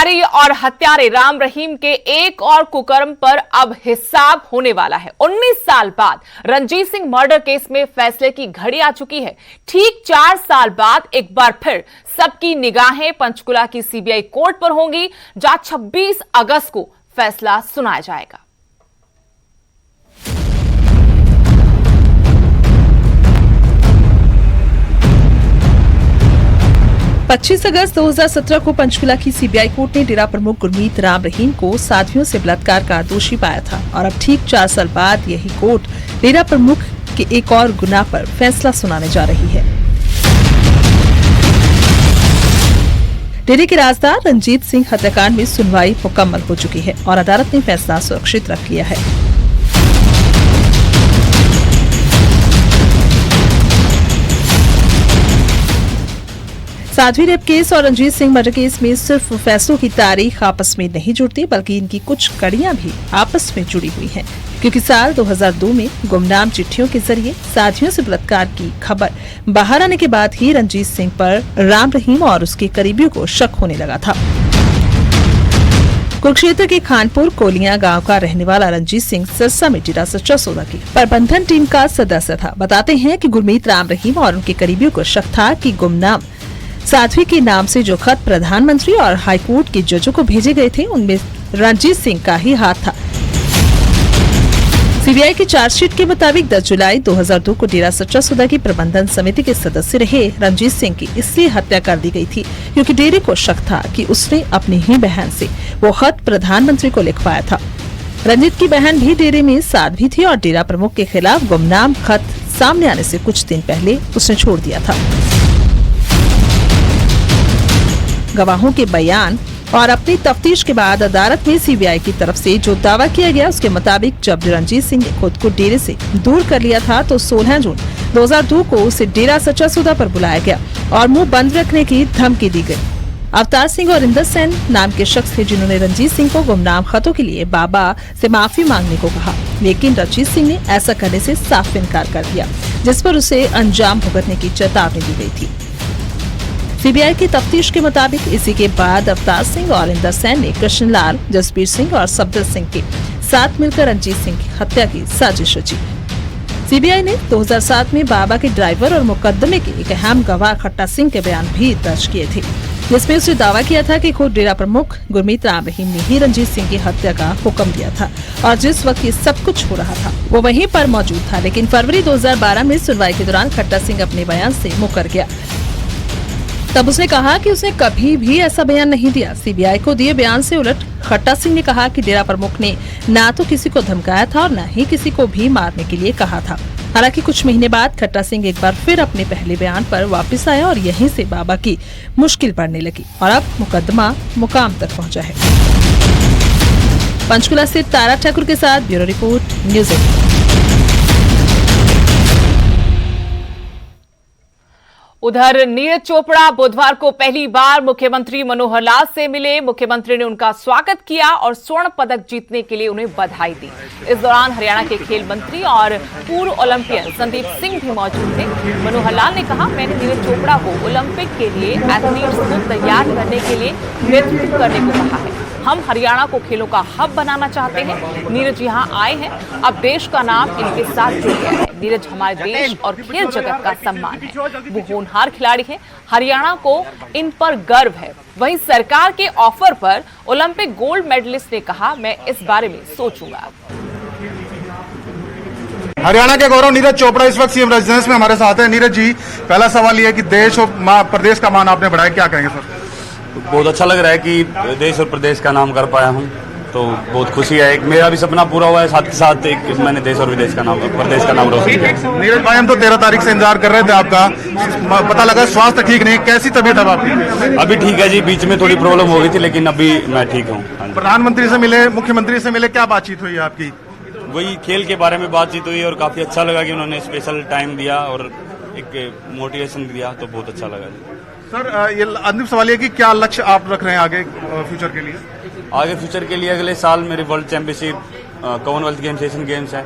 पुजारी और हत्यारे राम रहीम के एक और कुकर्म पर अब हिसाब होने वाला है। 19 साल बाद रणजीत सिंह मर्डर केस में फैसले की घड़ी आ चुकी है। ठीक 4 साल बाद एक बार फिर सबकी निगाहें पंचकुला की सीबीआई कोर्ट पर होंगी, जहां 26 अगस्त को फैसला सुनाया जाएगा। 25 अगस्त 2017 को पंचकुला की सीबीआई कोर्ट ने डेरा प्रमुख गुरमीत राम रहीम को साथियों से बलात्कार का दोषी पाया था और अब ठीक 4 साल बाद यही कोर्ट डेरा प्रमुख के एक और गुनाह पर फैसला सुनाने जा रही है। डेरे के राजदार रंजीत सिंह हत्याकांड में सुनवाई मुकम्मल हो चुकी है और अदालत ने फैसला सुरक्षित रख लिया है। साध्वी रेप केस और रंजीत सिंह मर्डर केस में सिर्फ फैसलों की तारीख आपस में नहीं जुड़ती, बल्कि इनकी कुछ कड़ियां भी आपस में जुड़ी हुई हैं। क्योंकि साल 2002 में गुमनाम चिट्ठियों के जरिए साथियों से बलात्कार की खबर बाहर आने के बाद ही रंजीत सिंह पर राम रहीम और उसके करीबियों को शक होने लगा था। कुरुक्षेत्र के खानपुर कोलियां गांव का रहने वाला रंजीत सिंह सिरसा में डेरा सच्चा सौदा की प्रबंधन टीम का सदस्य था। बताते हैं कि गुरमीत राम रहीम और उनके करीबियों को शक था कि गुमनाम साध्वी के नाम से जो खत प्रधानमंत्री और हाईकोर्ट के जजों को भेजे गए थे, उनमें रंजीत सिंह का ही हाथ था। सीबीआई की चार्जशीट के मुताबिक 10 जुलाई 2002 को डेरा सच्चा सौदा की प्रबंधन समिति के सदस्य रहे रंजीत सिंह की इसलिए हत्या कर दी गई थी क्योंकि डेरे को शक था कि उसने अपनी ही बहन से वो खत प्रधानमंत्री को लिखवाया था। रंजीत की बहन भी डेरे में साध्वी थी और डेरा प्रमुख के खिलाफ गुमनाम खत सामने आने से कुछ दिन पहले उसने छोड़ दिया था। गवाहों के बयान और अपनी तफ्तीश के बाद अदालत में सीबीआई की तरफ से जो दावा किया गया उसके मुताबिक जब रंजीत सिंह ने खुद को डेरे से दूर कर लिया था तो 16 जून 2002 को उसे डेरा सच्चा सौदा पर बुलाया गया और मुंह बंद रखने की धमकी दी गई। अवतार सिंह और इंदर सेन नाम के शख्स थे जिन्होंने रंजीत सिंह को गुमनाम खतों के लिए बाबा से माफी मांगने को कहा, लेकिन रंजीत सिंह ने ऐसा करने से साफ इनकार कर दिया, जिस पर उसे अंजाम भुगतने की चेतावनी दी गई थी। सीबीआई की तफ्तीश के मुताबिक इसी के बाद अवतार सिंह और इंदर सेन ने कृष्णलाल, जसबीर सिंह और सफदर सिंह के साथ मिलकर रंजीत सिंह की हत्या की साजिश रची। सीबीआई ने 2007 में बाबा के ड्राइवर और मुकदमे के एक अहम गवाह खट्टा सिंह के बयान भी दर्ज किए थे, जिसमें उसने दावा किया था कि खुद डेरा प्रमुख गुरमीत राम रहीम ने ही रंजीत सिंह की हत्या का हुक्म दिया था और जिस वक्त ये सब कुछ हो रहा था वो वहीं पर मौजूद था। लेकिन फरवरी 2012 में सुनवाई के दौरान खट्टा सिंह अपने बयान से मुकर गया। तब उसने कहा कि उसने कभी भी ऐसा बयान नहीं दिया। सीबीआई को दिए बयान से उलट खट्टा सिंह ने कहा कि डेरा प्रमुख ने ना तो किसी को धमकाया था और न ही किसी को भी मारने के लिए कहा था। हालांकि कुछ महीने बाद खट्टा सिंह एक बार फिर अपने पहले बयान पर वापस आया और यहीं से बाबा की मुश्किल बढ़ने लगी और अब मुकदमा मुकाम तक पहुंचा है। पंचकुला से तारा ठाकुर के साथ ब्यूरो रिपोर्ट, न्यूज़ 18। उधर नीरज चोपड़ा बुधवार को पहली बार मुख्यमंत्री मनोहर लाल से मिले। मुख्यमंत्री ने उनका स्वागत किया और स्वर्ण पदक जीतने के लिए उन्हें बधाई दी। इस दौरान हरियाणा के खेल मंत्री और पूर्व ओलंपियन संदीप सिंह भी मौजूद थे। मनोहर लाल ने कहा, मैंने नीरज चोपड़ा को ओलंपिक के लिए एथलीट्स को तैयार करने के लिए नेतृत्व करने को कहा है। हम हरियाणा को खेलों का हब बनाना चाहते हैं। नीरज यहाँ आए हैं, अब देश का नाम इनके साथ जुड़ गया है। नीरज हमारे देश और खेल जगत का सम्मान है। वो होनहार खिलाड़ी हैं, हरियाणा को इन पर गर्व है। वहीं सरकार के ऑफर पर ओलंपिक गोल्ड मेडलिस्ट ने कहा, मैं इस बारे में सोचूंगा। हरियाणा के गौरव नीरज चोपड़ा इस वक्त सीएम रेजिडेंस में हमारे साथ है। नीरज जी, पहला सवाल ये है कि देश और प्रदेश का मान आपने बढ़ाया, क्या कहेंगे सर? बहुत अच्छा लग रहा है कि देश और प्रदेश का नाम कर पाया हूँ, तो बहुत खुशी है। एक मेरा भी सपना पूरा हुआ है, साथ ही साथ एक मैंने देश और विदेश का नाम, प्रदेश का नाम रोशन किया। नीरज भाई, हम तो 13 तारीख से इंतजार कर रहे थे आपका, पता लगा स्वास्थ्य ठीक नहीं, कैसी तबीयत है आपकी? अभी ठीक है जी, बीच में थोड़ी प्रॉब्लम हो गई थी, लेकिन अभी मैं ठीक हूँ। प्रधानमंत्री से मिले, मुख्यमंत्री से मिले, क्या बातचीत हुई आपकी? वही खेल के बारे में बातचीत हुई और काफी अच्छा लगा कि उन्होंने स्पेशल टाइम दिया और एक मोटिवेशन दिया, तो बहुत अच्छा लगा जी। सर, ये अंतिम सवाल है कि क्या लक्ष्य आप रख रहे हैं आगे फ्यूचर के लिए? आगे फ्यूचर के लिए अगले साल मेरी world championship, Commonwealth games, Asian games है,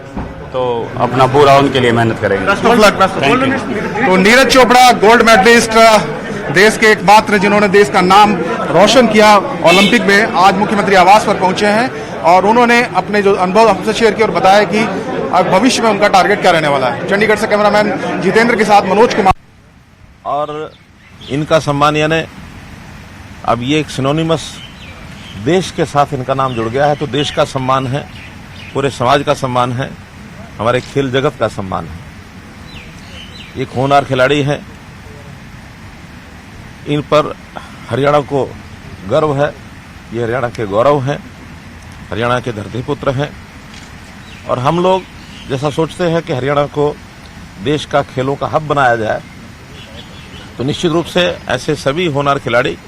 तो अपना पूरा उनके लिए मेहनत करेंगे। Best of luck. तो नीरज चोपड़ा गोल्ड मेडलिस्ट देश के एकमात्र जिन्होंने देश का नाम रोशन किया ओलंपिक में, आज मुख्यमंत्री आवास पर पहुंचे हैं और उन्होंने अपने जो अनुभव हमसे शेयर किया और बताया कि भविष्य में उनका टारगेट क्या रहने वाला है। चंडीगढ़ से कैमरामैन जितेंद्र के साथ मनोज कुमार। और इनका सम्मान यानी अब ये एक सिनोनिमस देश के साथ इनका नाम जुड़ गया है, तो देश का सम्मान है, पूरे समाज का सम्मान है, हमारे खेल जगत का सम्मान है। एक होनहार खिलाड़ी है, इन पर हरियाणा को गर्व है, ये हरियाणा के गौरव हैं, हरियाणा के धरतीपुत्र हैं। और हम लोग जैसा सोचते हैं कि हरियाणा को देश का खेलों का हब बनाया जाए, तो निश्चित रूप से ऐसे सभी होनहार खिलाड़ी,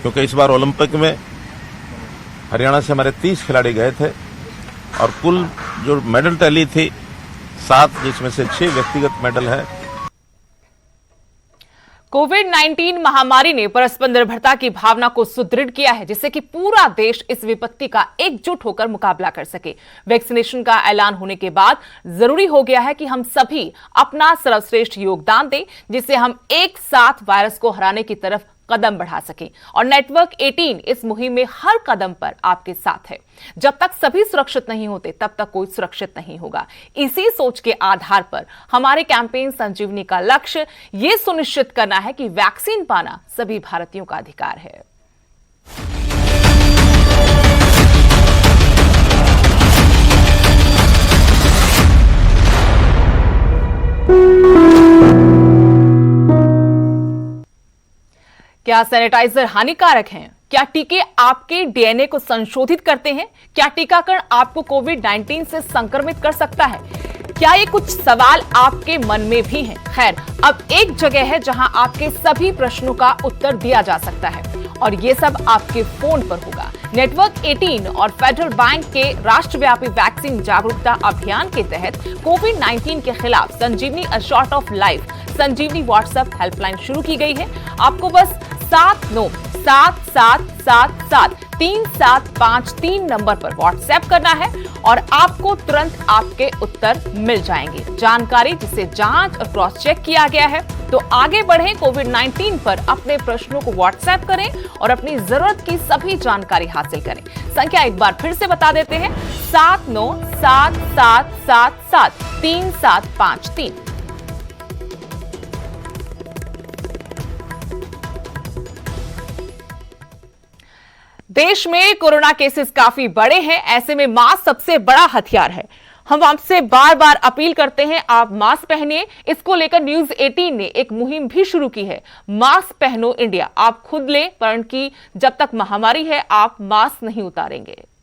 क्योंकि इस बार ओलंपिक में हरियाणा से हमारे 30 खिलाड़ी गए थे और कुल जो मेडल टैली थी 7, जिसमें से 6 व्यक्तिगत मेडल है। कोविड-19 महामारी ने परस्पर निर्भरता की भावना को सुदृढ़ किया है, जिससे कि पूरा देश इस विपत्ति का एकजुट होकर मुकाबला कर सके। वैक्सीनेशन का ऐलान होने के बाद जरूरी हो गया है कि हम सभी अपना सर्वश्रेष्ठ योगदान दें, जिससे हम एक साथ वायरस को हराने की तरफ कदम बढ़ा सकें। और नेटवर्क 18 इस मुहिम में हर कदम पर आपके साथ है। जब तक सभी सुरक्षित नहीं होते, तब तक कोई सुरक्षित नहीं होगा। इसी सोच के आधार पर हमारे कैंपेन संजीवनी का लक्ष्य यह सुनिश्चित करना है कि वैक्सीन पाना सभी भारतीयों का अधिकार है। क्या सैनिटाइजर हानिकारक हैं? क्या टीके आपके डीएनए को संशोधित करते हैं? क्या टीकाकरण आपको कोविड-19 से संक्रमित कर सकता है? क्या ये कुछ सवाल आपके मन में भी हैं? खैर, अब एक जगह है जहां आपके सभी प्रश्नों का उत्तर दिया जा सकता है, और ये सब आपके फोन पर होगा। नेटवर्क 18 और फेडरल बैंक के राष्ट्रव्यापी वैक्सीन जागरूकता अभियान के तहत कोविड-19 के खिलाफ Sanjeevani a shot of life Sanjeevani WhatsApp helpline शुरू की गई है। आपको बस 7977773753 नंबर पर व्हाट्सएप करना है और आपको तुरंत आपके उत्तर मिल जाएंगे। जानकारी जिसे जांच और क्रॉस चेक किया गया है। तो आगे बढ़ें, कोविड-19 पर अपने प्रश्नों को व्हाट्सएप करें और अपनी जरूरत की सभी जानकारी हासिल करें। संख्या एक बार फिर से बता देते हैं, 7977773753। देश में कोरोना केसेस काफी बड़े हैं, ऐसे में मास्क सबसे बड़ा हथियार है। हम आपसे बार बार अपील करते हैं, आप मास्क पहनिए। इसको लेकर न्यूज 18 ने एक मुहिम भी शुरू की है, मास्क पहनो इंडिया। आप खुद लें, परंतु जब तक महामारी है आप मास्क नहीं उतारेंगे।